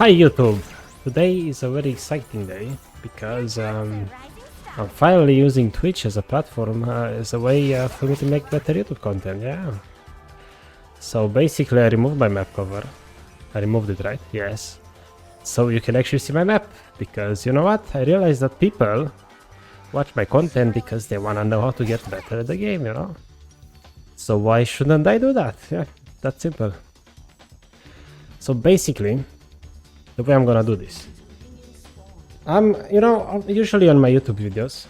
Hi YouTube! Today is a very exciting day because I'm finally using Twitch as a platform, as a way for me to make better YouTube content, yeah. So basically I removed my map cover. I removed it, right? Yes. So you can actually see my map, because you know what? I realized that people watch my content because they wanna know how to get better at the game, you know? So why shouldn't I do that? Yeah, that's simple. So basically, the way I'm gonna do this. Usually on my YouTube videos,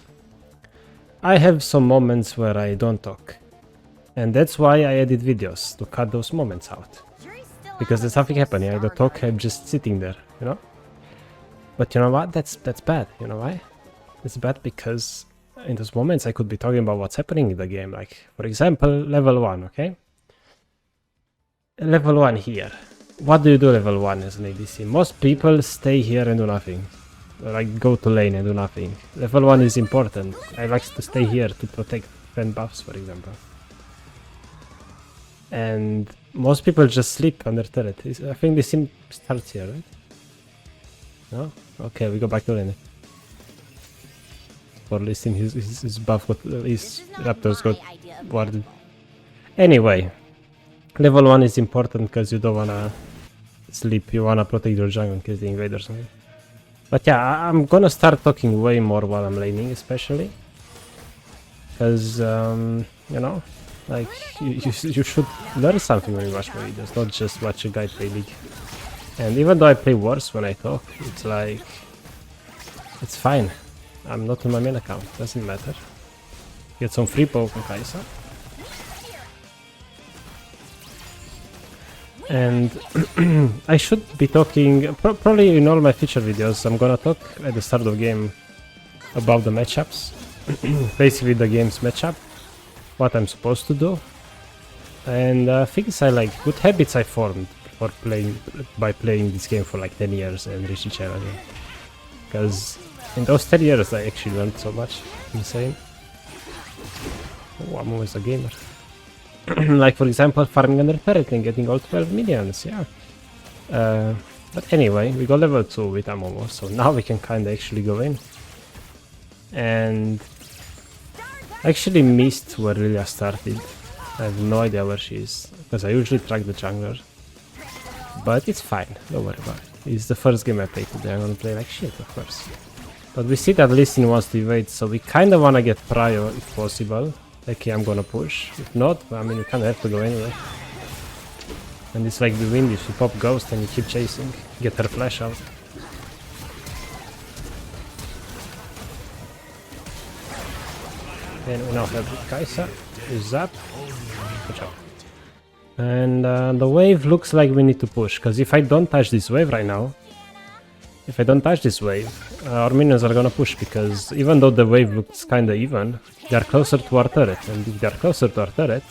I have some moments where I don't talk. And that's why I edit videos, to cut those moments out. Because there's something happening, I don't talk, I'm just sitting there, you know? But you know what? That's bad, you know why? It's bad because in those moments I could be talking about what's happening in the game. Like, for example, level 1, okay? Level 1 here. What do you do level 1 as an ADC? Most people stay here and do nothing. Like, go to lane and do nothing. Level 1 is important. I like to stay here to protect friend buffs, for example. And most people just sleep under turret. I think the sim starts here, right? No? Okay, we go back to lane. For listening, his buff got, his raptors got warded. Anyway, level 1 is important because you don't wanna sleep, you wanna protect your jungle in case the invaders. But yeah, I'm gonna start talking way more while I'm laning, especially. Because, you know, like, you should learn something when you watch my videos, not just watch a guy play League. And even though I play worse when I talk, it's like, it's fine. I'm not on my main account, doesn't matter. Get some free poke on Kai'Sa. And I should be talking, probably in all my future videos, I'm gonna talk at the start of the game about the matchups. Basically the game's matchup, what I'm supposed to do, and things I like, good habits I formed for by playing this game for like 10 years and reaching challenger. Because in those 10 years I actually learned so much. Insane. Oh, I'm always a gamer. Like, for example, farming under turret and getting all 12 minions, yeah. But anyway, we got level 2 with Amomo, so now we can kinda actually go in. And I actually missed where Lilia started. I have no idea where she is, because I usually track the jungler. But it's fine, don't worry about it. It's the first game I play today, I'm gonna play like shit, of course. But we see that Lee Sin wants to evade, so we kinda wanna get prio if possible. Okay, I'm gonna push. If not, I mean, you kinda have to go anyway. And it's like the wind, if you pop Ghost and you keep chasing, get her flash out. And we now have Kai'Sa, Zap, good job. And the wave looks like we need to push, because if I don't touch this wave right now, our minions are gonna push, because even though the wave looks kinda even, they are closer to our turret, and if they are closer to our turret,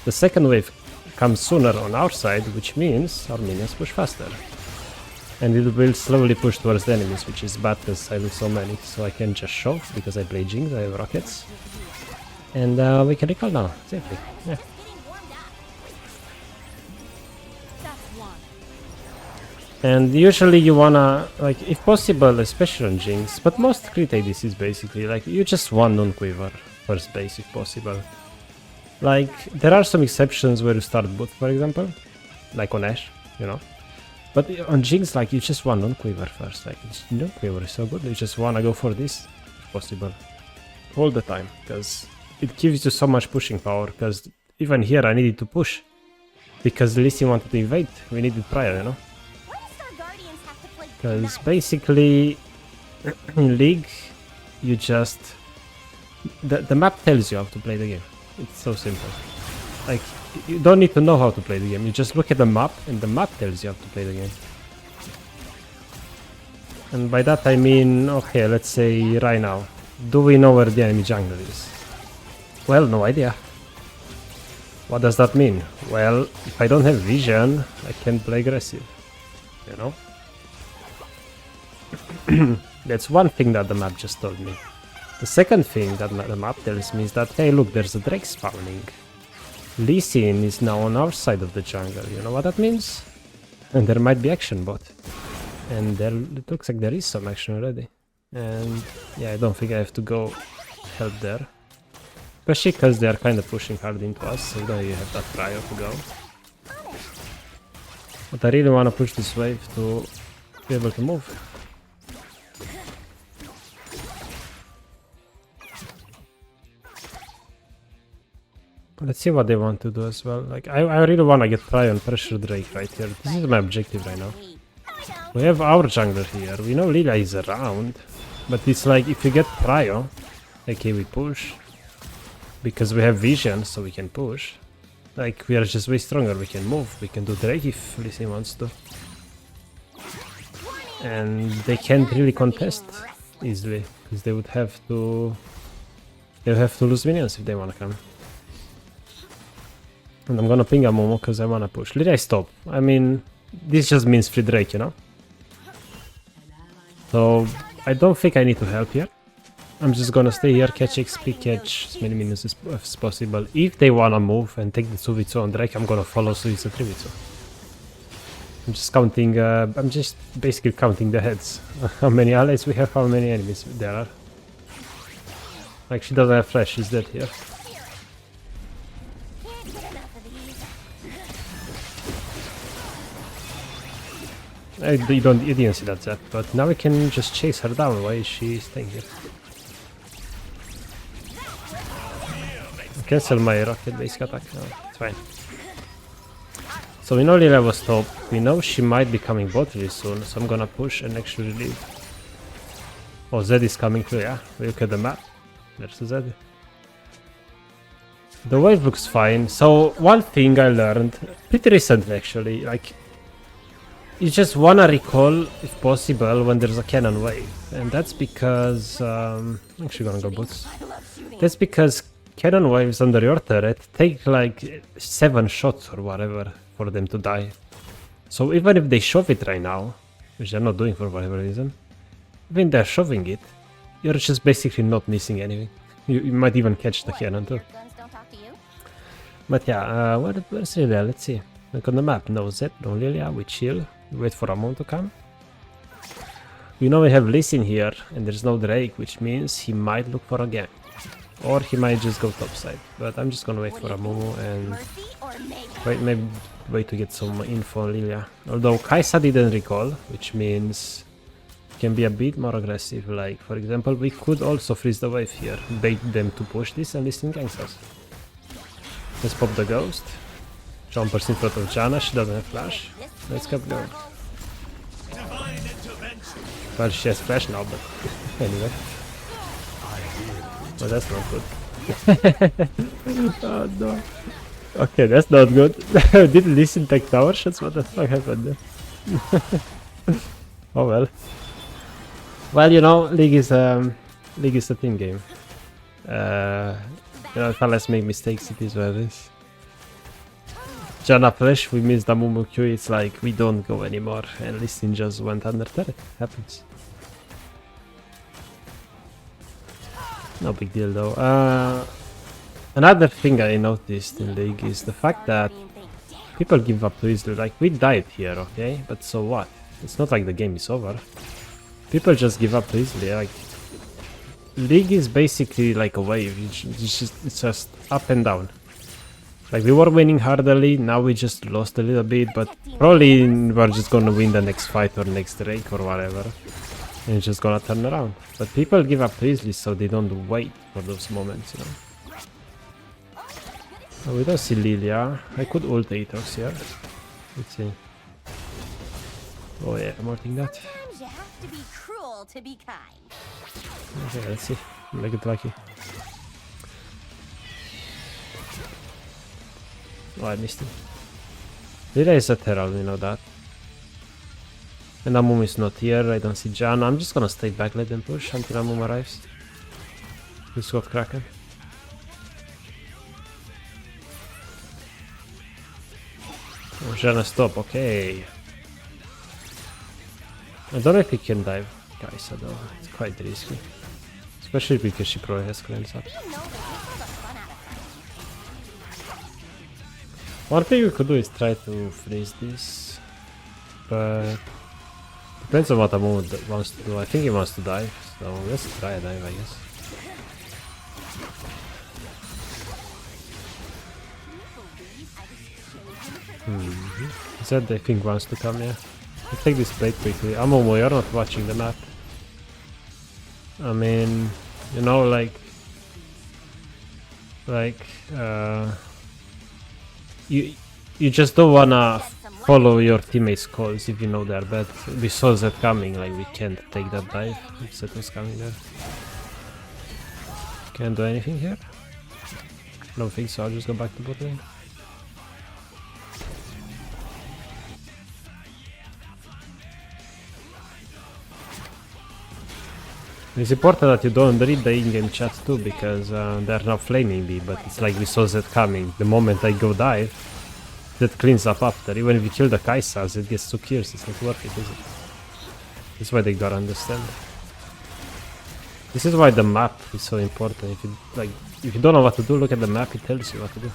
the second wave comes sooner on our side, which means our minions push faster. And it will slowly push towards the enemies, which is bad because I lose so many, so I can just shove, because I play Jinx, I have rockets. And we can recall now, safely, yeah. And usually you wanna, like, if possible, especially on Jinx, but most crit ADCs basically, like, you just want non-quiver first base if possible. Like, there are some exceptions where you start boot, for example, like on Ashe, you know. But on Jinx, like, you just want non-quiver first, like, non-quiver is so good, you just wanna go for this, if possible, all the time, because it gives you so much pushing power, because even here I needed to push, because Lee Sin wanted to invade, we needed prior, you know. Because basically, in League, you just... The map tells you how to play the game. It's so simple. Like, you don't need to know how to play the game. You just look at the map, and the map tells you how to play the game. And by that I mean, okay, let's say right now. Do we know where the enemy jungle is? Well, no idea. What does that mean? Well, if I don't have vision, I can't play aggressive. You know? That's one thing that the map just told me. The second thing that the map tells me is that, hey look, there's a Drake spawning. Lee Sin is now on our side of the jungle, you know what that means? And there might be action bot. And there, it looks like there is some action already. And yeah, I don't think I have to go help there. Especially because they are kind of pushing hard into us, so we don't really have that prior to go. But I really want to push this wave to be able to move. Let's see what they want to do as well. Like, I really want to get Pry on Pressure Drake right here. This is my objective right now. We have our jungler here. We know Lilia is around. But it's like, if you get Prio, okay, we push. Because we have vision, so we can push. Like, we are just way stronger. We can move. We can do Drake if Lee Sin wants to. And they can't really contest easily. Because they would have to... They would have to lose minions if they want to come. And I'm gonna ping a Momo because I wanna push. Did I stop? I mean, this just means free Drake, you know? So, I don't think I need to help here. I'm just gonna stay here, catch XP, catch as many minions as possible. If they wanna move and take the 2v2 on Drake, I'm gonna follow, so it's a 3v2. I'm just counting, I'm just basically counting the heads. How many allies we have, how many enemies there are. Like, she doesn't have flash, she's dead here. You didn't see that Zap, but now we can just chase her down. Why is she staying here? Cancel my rocket basic attack. No, it's fine. So we know Lilia was top. We know she might be coming bot really soon, so I'm gonna push and actually leave. Oh, Zed is coming too, yeah? We look at the map. There's Zed. The wave looks fine. So one thing I learned pretty recently actually, like, you just wanna recall, if possible, when there's a cannon wave. And that's because... I'm actually gonna go boots. That's because cannon waves under your turret take like 7 shots or whatever for them to die. So even if they shove it right now, which they're not doing for whatever reason, even they're shoving it, you're just basically not missing anything. You might even catch the cannon too. But yeah, where's Lilia? Let's see. Look on the map. No Zed, no Lilia, we chill. We wait for Ramon to come. We know we have Lee Sin here, and there's no Drake, which means he might look for a gank. Or he might just go topside. But I'm just gonna wait for a Momo and maybe wait to get some info on Lilia. Although Kai'Sa didn't recall, which means it can be a bit more aggressive. Like, for example, we could also freeze the wave here, bait them to push this and Lee Sin ganks us. Let's pop the ghost. Jumpers in front of Janna, she doesn't have flash. Let's keep going. Well, she has flash now, but anyway. Well, that's not good. Oh no. Okay, that's not good. Did Lee Sin take tower shots? What the fuck happened there? Oh well. Well, you know, League is a team game. You know, if let's make mistakes, it is what it is. Janna flash, we missed the Mumu Q, it's like we don't go anymore, and Lee Sin just went under turret. Happens. No big deal though. Another thing I noticed in League is the fact that people give up too easily. Like, we died here, okay? But so what? It's not like the game is over. People just give up too easily. Like, League is basically like a wave. It's just up and down. Like, we were winning hardly, now we just lost a little bit, but probably we're just gonna win the next fight or next Drake or whatever. And it's just gonna turn around. But people give up too easily, so they don't wait for those moments, you know. Oh, we don't see Lilia. I could ult Aatrox here. Let's see. Oh yeah, I'm ulting that. Okay, let's see. I get lucky. Oh, I missed him. Lilia is at Herald, we know that. And Amumu is not here, I don't see Janna. I'm just gonna stay back, let them push until Amumu arrives. Let's go Kraken. Oh, Janna stop, okay. I don't know if he can dive Kai'Sa though, it's quite risky. Especially because she probably has cleanse up. One thing we could do is try to freeze this, but the Depends on what Amumu wants to do. I think he wants to dive, so let's try a dive, I guess. He said I think wants to come, yeah. Let's take this plate quickly. Amumu, you're not watching the map. I mean, you know, you just don't wanna follow your teammates' calls if you know they're bad. We saw that coming, like we can't take that dive. That was coming there. Can't do anything here? Don't think so, I'll just go back to bot lane. It's important that you don't read the in-game chat too, because they're now flaming me, but it's like we saw that coming. The moment I go dive, that cleans up after. Even if you kill the Kaisas, it gets 2 kills, it's not worth it, is it? That's why they gotta understand. This is why the map is so important. If you don't know what to do, look at the map, it tells you what to do.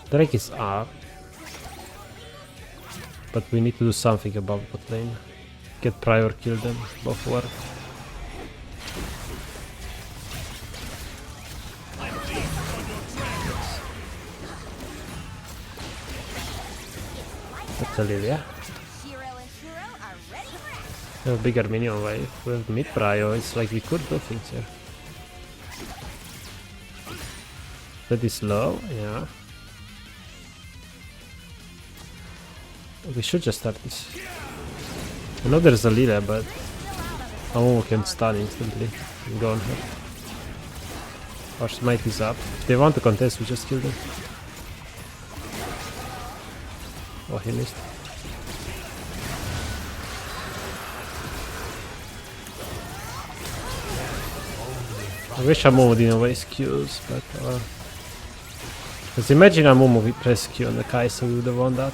Drake is up. But we need to do something about bot lane. Get prior, kill them, both work. That's a Lilia. We have a bigger minion wave. We have mid prior, it's like we could do things here. That is low, yeah. We should just start this. I know there's a Lilia, but Amumu can stun instantly and go on her. Our smite is up. If they want to contest, we just kill them. Oh, he missed. I wish Amumu didn't waste Qs, but because imagine Amumu press Q on the Kaisa, we would have won that.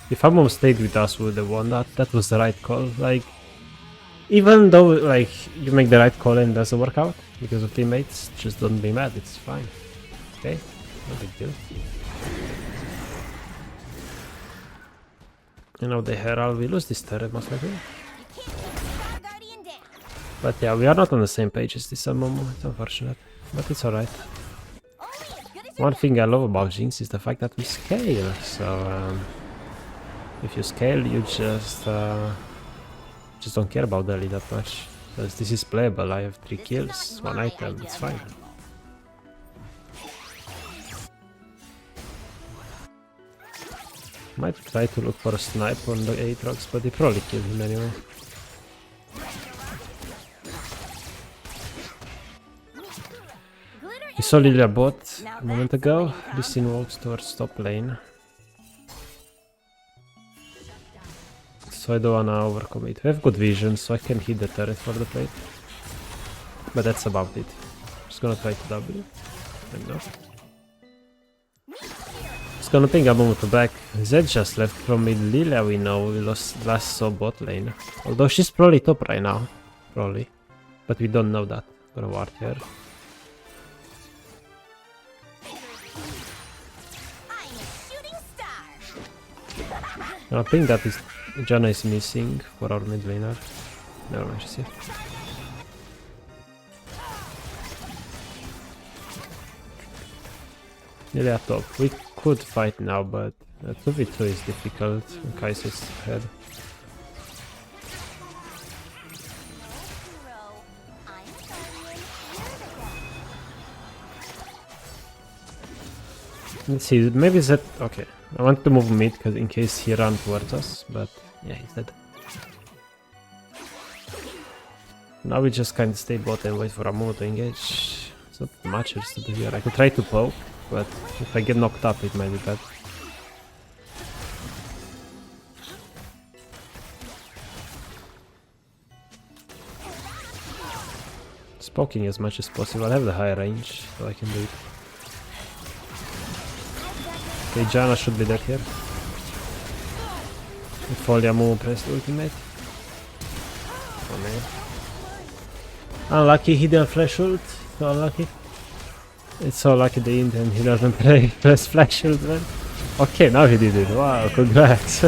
If Amumu stayed with us, we would have won that. That was the right call. Like, even though like you make the right call and it doesn't work out because of teammates, just don't be mad. It's fine. Okay, no big deal. You know the Herald, we lose this turret most likely. But yeah, we are not on the same page as this Amumu. It's unfortunate, but it's alright. One thing I love about Jinx is the fact that we scale. So if you scale, you just don't care about the early that much. Because this is playable. I have 3 kills, 1 item. It's fine. Might try to look for a snipe on the Aatrox, but they probably kill him anyway. We saw Lilia bot a moment ago. Lissin walks towards top lane. So I don't wanna overcommit. We have good vision, so I can hit the turret for the plate. But that's about it. Just gonna try to W. And no. Just gonna ping Amumu to back. Zed just left from mid. Lilia we know, we lost last saw bot lane. Although she's probably top right now. Probably. But we don't know that. Gonna ward here. I think that is Janna is missing for our mid laner. Never mind, she's here. Nearly at top. We could fight now, but 2v2 is difficult. Kaiser's ahead. Let's see, maybe that. Okay, I want to move mid because in case he runs towards us, but yeah, he's dead. Now we just kind of stay bot and wait for Amumu to engage. It's not much else to do here. I could try to poke, but if I get knocked up, it might be bad. Just poking as much as possible. I have the high range, so I can do it. Okay, Janna should be dead here. If only Amumu pressed ultimate. Oh man. Unlucky he didn't flash ult. So unlucky. It's so lucky they didn't and he doesn't press flash ult, man. Okay, now he did it. Wow, congrats.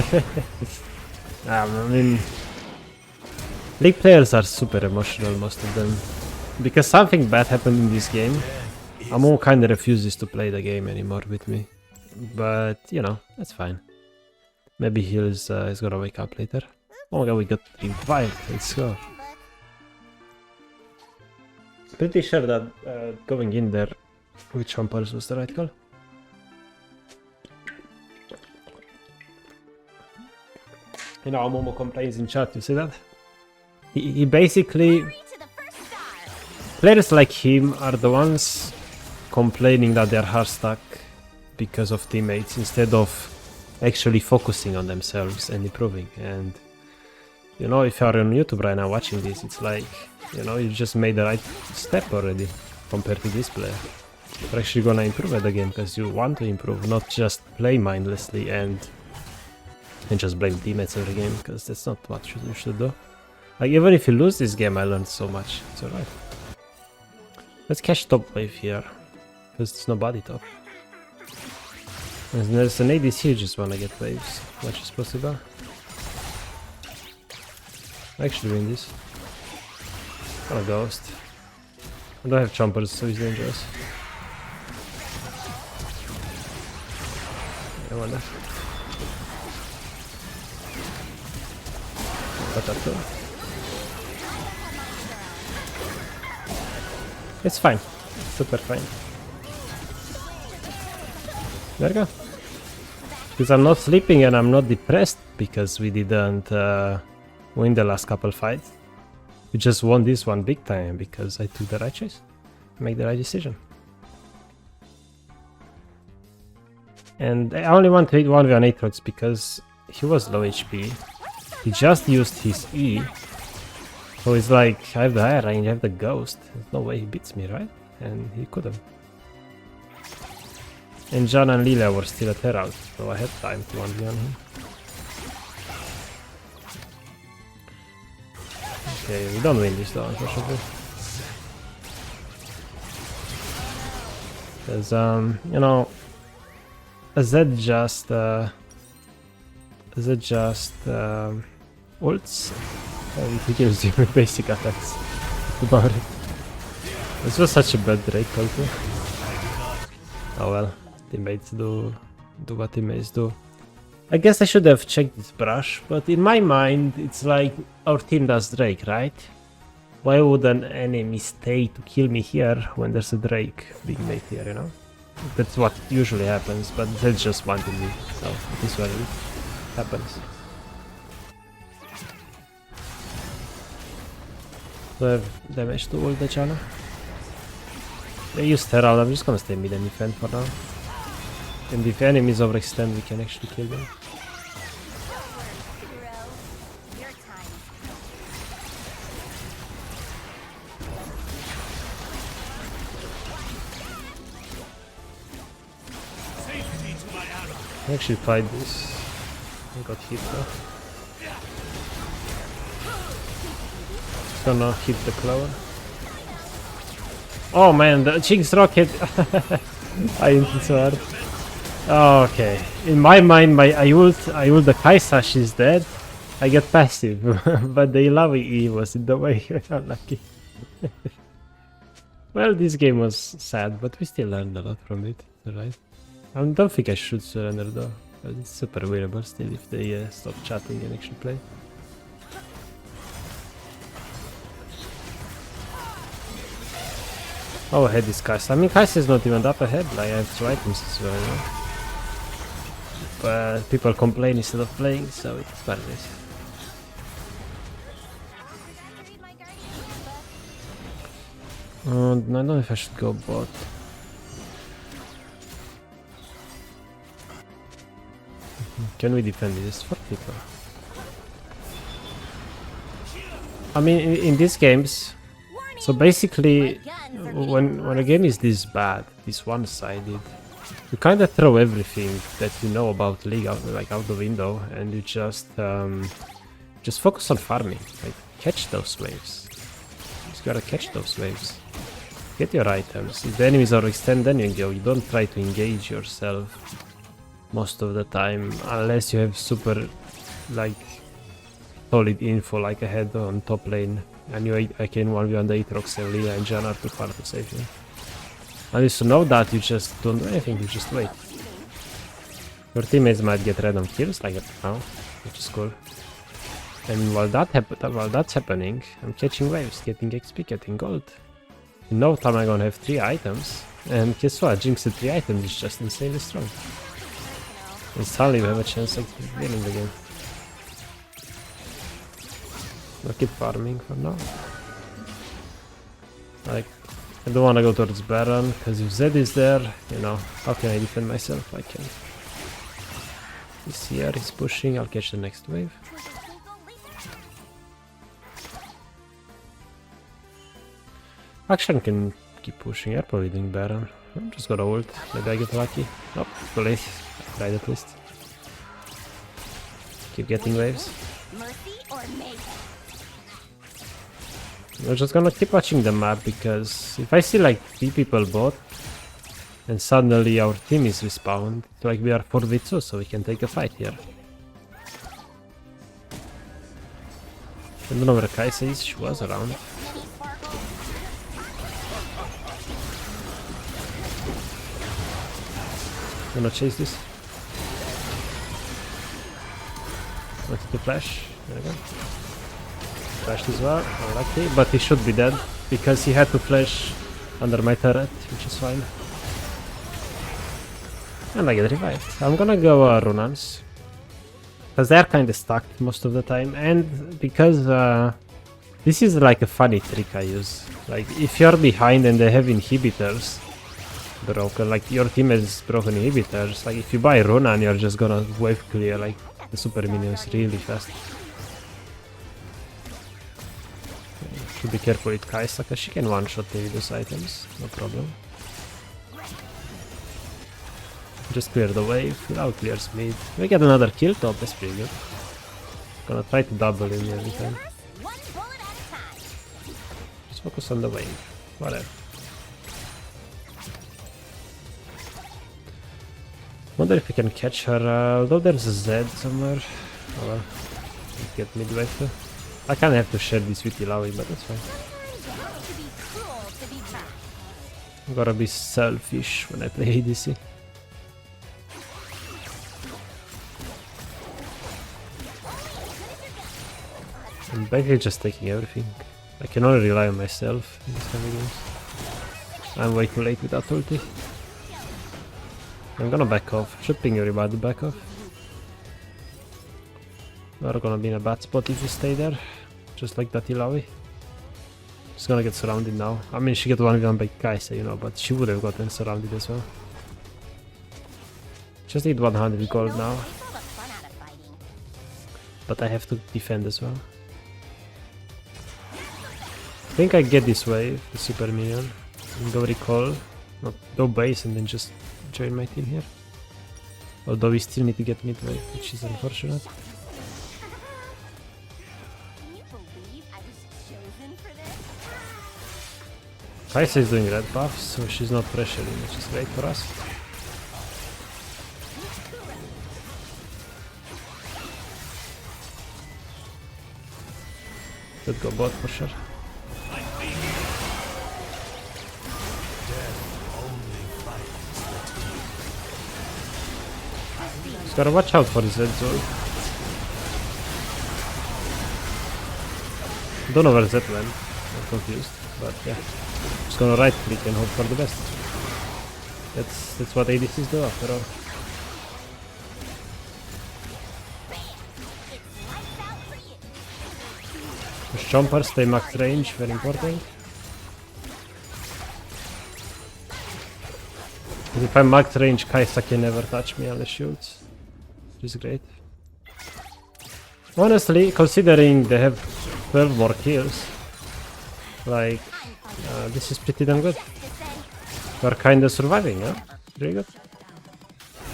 I mean, League players are super emotional, most of them. Because something bad happened in this game, Amo kinda refuses to play the game anymore with me. But, you know, that's fine. Maybe he's gonna wake up later. Oh my god, we got revived. Let's go. Pretty sure that going in there with Chompers was the right call. You know, Momo complains in chat, you see that? He basically... Players like him are the ones complaining that they're hard stuck because of teammates instead of actually focusing on themselves and improving. And, you know, if you're on YouTube right now watching this, it's like, you know, you just made the right step already compared to this player. You're actually gonna improve at the game because you want to improve, not just play mindlessly and just blame teammates every game, because that's not what you should do. Like, even if you lose this game, I learned so much. It's alright. Let's catch top wave here, because there's nobody top. And there's an ADC who just wanna get waves, much as possible. I actually win this. I'm a ghost. I don't have chompers, so he's dangerous. I wonder. Potato. It's fine. Super fine. There we go. Because I'm not sleeping and I'm not depressed because we didn't win the last couple fights. We just won this one big time because I took the right choice. Make the right decision. And I only want to hit 1v1 Aatrox because he was low HP. He just used his E. So it's like, I have the higher range, I have the ghost. There's no way he beats me, right? And he couldn't. And John and Lilia were still at her out, so I had time to 1v1 him. Okay, we don't win this though, unfortunately. Because, you know, Z just ults and he kills you with basic attacks. About it. This was such a bad Drake call too. Oh well, teammates do what teammates do. I guess I should have checked this brush, but in my mind it's like our team does Drake, right? Why would an enemy stay to kill me here when there's a Drake being made here, you know? That's what usually happens, but that's just one to me, so it is what it happens. Do I have damage to ult the channel? They use Herald, I'm just gonna stay mid and defend for now. And if enemies overextend, we can actually kill them. I actually fight this. I got hit though. Gonna hit the clover. Oh man, the Jinx rocket! I hinted so hard. Oh, okay. In my mind, I ult the Kai'Sash is dead. I get passive, but the Ilawi E was in the way. Unlucky. Well, this game was sad, but we still learned a lot from it. Alright. I don't think I should surrender though. But it's super winnable still if they stop chatting and actually play. Oh, ahead is Kai'Sa. I mean, Kai'Sa is not even up ahead. Like, I have 2 items as well, you know? But people complain instead of playing, so it's what it is. I don't know if I should go bot. Can we defend this? 4 people. I mean, in these games, so basically, when a game is this bad, this one-sided, you kind of throw everything that you know about League out the window, and you just focus on farming. Like, catch those waves. You just gotta catch those waves. Get your items. If the enemies overextend, then you go. You don't try to engage yourself most of the time, unless you have super like solid info like ahead on top lane. And I can 1v1 the Aatrox and Leah and Janna are too far to save you. And you to know that, you just don't do anything, you just wait. Your teammates might get random kills like now, which is cool. And while that's happening, I'm catching waves, getting XP, getting gold. In no time I'm gonna have 3 items, and guess what? Jinx at 3 items is just insanely strong. And suddenly we have a chance of winning the game. I'll keep farming for now. Like, I don't wanna go towards Baron, because if Zed is there, you know, how can I defend myself? I can. This here is pushing, I'll catch the next wave. Actually, I can keep pushing. You're probably doing Baron. I'm just gonna ult. Maybe I get lucky. Nope, too late. I tried at least. Keep getting waves. We're just gonna keep watching the map, because if I see like 3 people bot and suddenly our team is respawned, like we are 4v2, so we can take a fight here. I don't know where Kaisa is. She was around. Gonna chase this. Wanted to flash. There we go. Flashed as well. Unlucky, but he should be dead because he had to flash under my turret, which is fine. And I get revived. I'm gonna go Runans, because they're kind of stuck most of the time, and because this is like a funny trick I use. Like if you're behind and they have inhibitors broken, like your team has broken inhibitors, like if you buy Runan, you're just gonna wave clear like the super minions really fast. Should be careful with Kaisa, because she can one-shot me with those items, no problem. Just clear the wave, now clears mid. We get another kill top, that's pretty good. Gonna try to double him every time. Just focus on the wave, whatever. Wonder if we can catch her, although there's a Z somewhere. Oh well, get midway too. I kinda have to share this with Ilawi, but that's fine. I'm gotta be selfish when I play ADC. I'm basically just taking everything. I can only rely on myself in this kind of games. I'm way too late with that ulti. I'm gonna back off. Should ping everybody back off. We're gonna be in a bad spot if we stay there. Just like that Ilawi. She's gonna get surrounded now. I mean, she got 1v1 by Kaisa, you know, but she would have gotten surrounded as well. Just need 100 gold now. But I have to defend as well. I think I get this wave, the super minion. And go recall. Not go base and then just join my team here. Although we still need to get mid wave, which is unfortunate. Kaisa is doing red buff, so she's not pressuring, which is great for us. Let's go bot for sure. Just gotta watch out for this red zone. Don't know where Zed went, I'm confused, but yeah. Just gonna right click and hope for the best. That's what ADCs do after all. Push jumper, stay max range, very important. Because if I'm max range, Kaisa can never touch me unless shoots. Which is great. Honestly, considering they have 12 more kills, like, this is pretty damn good. We're kinda surviving, huh? Very good.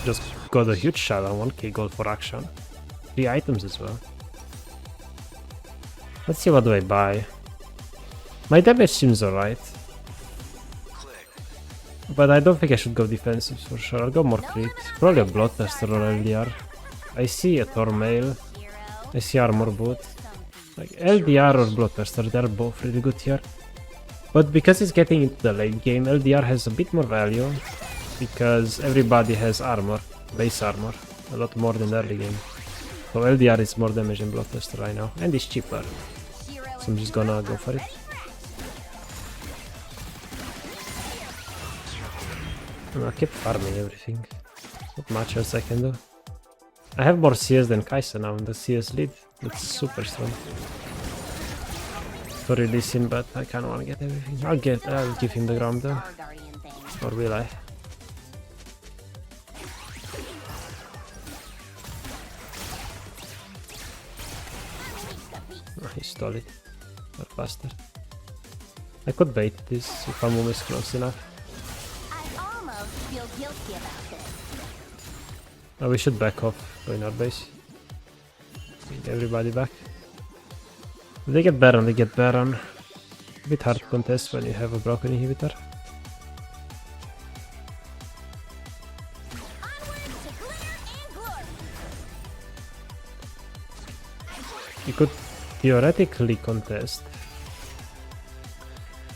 Just got a huge shot on 1k gold for action. 3 items as well. Let's see, what do I buy? My damage seems alright. But I don't think I should go defensive for sure. I'll go more crit. Probably a Bloodthirster or LDR. I see a Tormail. I see Armor Boot. Like LDR or Bloodthirster, they're both really good here. But because it's getting into the late game, LDR has a bit more value. Because everybody has armor, base armor. A lot more than the early game. So LDR is more damage than Bloodthirster right now. And it's cheaper. So I'm just gonna go for it. I keep farming everything. Not much else I can do. I have more CS than Kai'Sa now in the CS lead. It's super strong. To release him, but I kinda wanna get everything. I'll give him the ground though. Or will I? Oh, he stole it. Or faster. I could bait this if Amumu is close enough. Feel guilty about this. Oh, we should back off, go in our base. Get everybody back. If they get Baron, they get Baron. A bit hard to contest when you have a broken inhibitor. You could theoretically contest.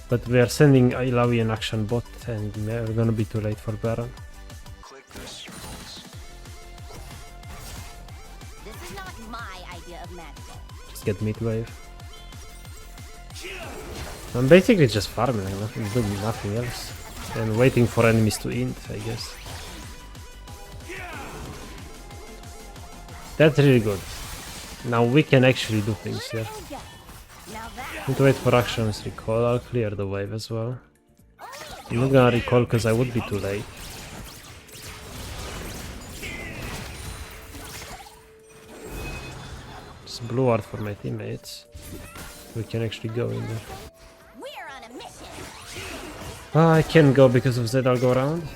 But we are sending Ilawi an action bot and we're gonna be too late for Baron. This is not my idea of magic. Just get mid wave. I'm basically just farming, I'm doing nothing else. And waiting for enemies to int, I guess. That's really good. Now we can actually do things here. Need to wait for actions recall. I'll clear the wave as well. I'm not gonna recall because I would be too late. Just blue art for my teammates. We can actually go in there. Oh, I can't go because of that. I'll go around.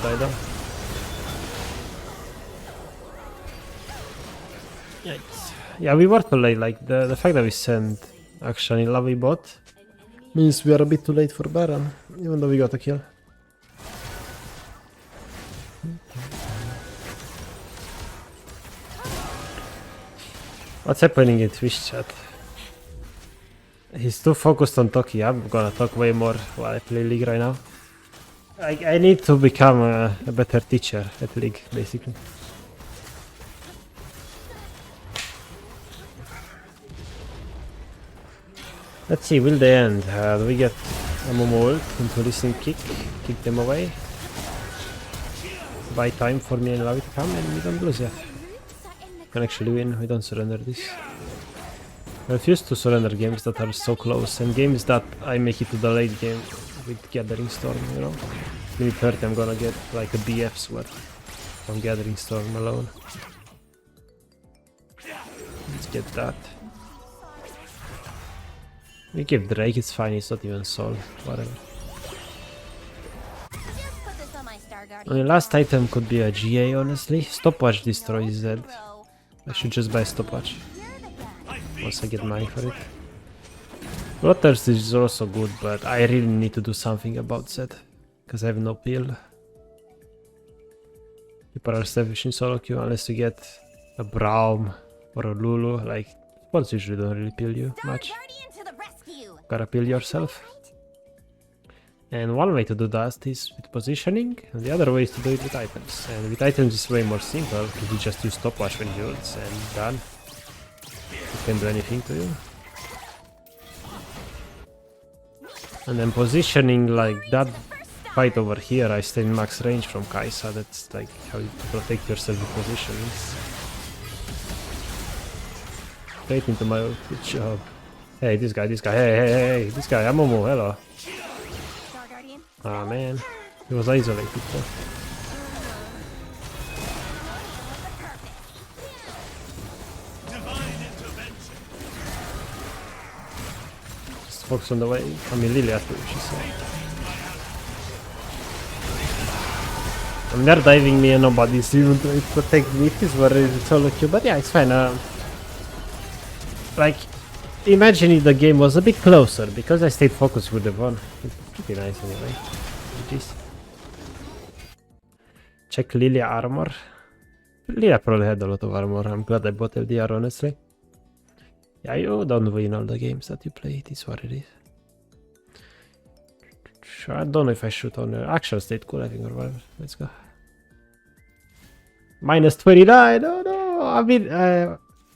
Die though. Yikes. Yeah, we were too late. Like the fact that we sent action Ilawi bot means we are a bit too late for Baron, even though we got a kill. What's happening in Twitch chat? He's too focused on talking. I'm gonna talk way more while I play League right now. I need to become a better teacher at League, basically. Let's see, will they end? Do we get Amumu ult into listening kick them away? Buy time for me and Ilawi to come and we don't lose yet. We can actually win, we don't surrender this. I refuse to surrender games that are so close and games that I make it to the late game with Gathering Storm, you know? Minute 30 I'm gonna get like a BF sweat from Gathering Storm alone. Let's get that. We give Drake, it's fine, it's not even Sol, whatever. I mean, last item could be a GA, honestly. Stopwatch destroys Z. I should just buy stopwatch once I get money for it. Bloodthirst is also good, but I really need to do something about Z, because I have no pill. People are selfish in solo queue unless you get a Braum or a Lulu. Like, bots usually don't really pill you much. Gotta pill yourself. And one way to do that is with positioning, and the other way is to do it with items. And with items it's way more simple, because you just use stopwatch when you ult and done. It can do anything to you. And then positioning, like that fight over here, I stay in max range from Kai'Sa. That's like how you protect yourself with positioning. Straight into my ult, good job. Hey, this guy, hey, this guy, Amumu, hello. Ah man, he was isolated though. Just focus on the way. I mean, Lilia too, she said. I'm they're diving me and nobody's even trying to protect me. It is what it is, it's all okay, but yeah, it's fine. Like, imagine if the game was a bit closer, because I stayed focused with the one. It's pretty nice anyway. GG's. Check Lilia armor. Lilia probably had a lot of armor. I'm glad I bought LDR, honestly. Yeah, you don't win all the games that you play. It is what it is. Sure, I don't know if I shoot on actual state cool, I think, or whatever. Let's go. Minus 29. Oh no! I mean,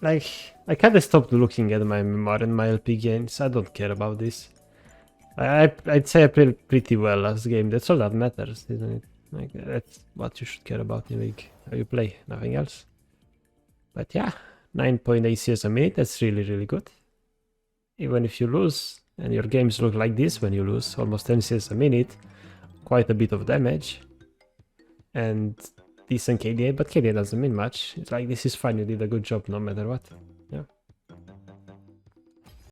like, I kind of stopped looking at my MMR and my LP gains. I don't care about this. I'd say I played pretty well last game. That's all that matters, isn't it? Like, that's what you should care about in league. How you play, nothing else. But yeah, 9.8 CS a minute. That's really, really good. Even if you lose, and your games look like this when you lose, almost 10 CS a minute, quite a bit of damage, and decent KDA, but KDA doesn't mean much. It's like, this is fine, you did a good job no matter what. Yeah.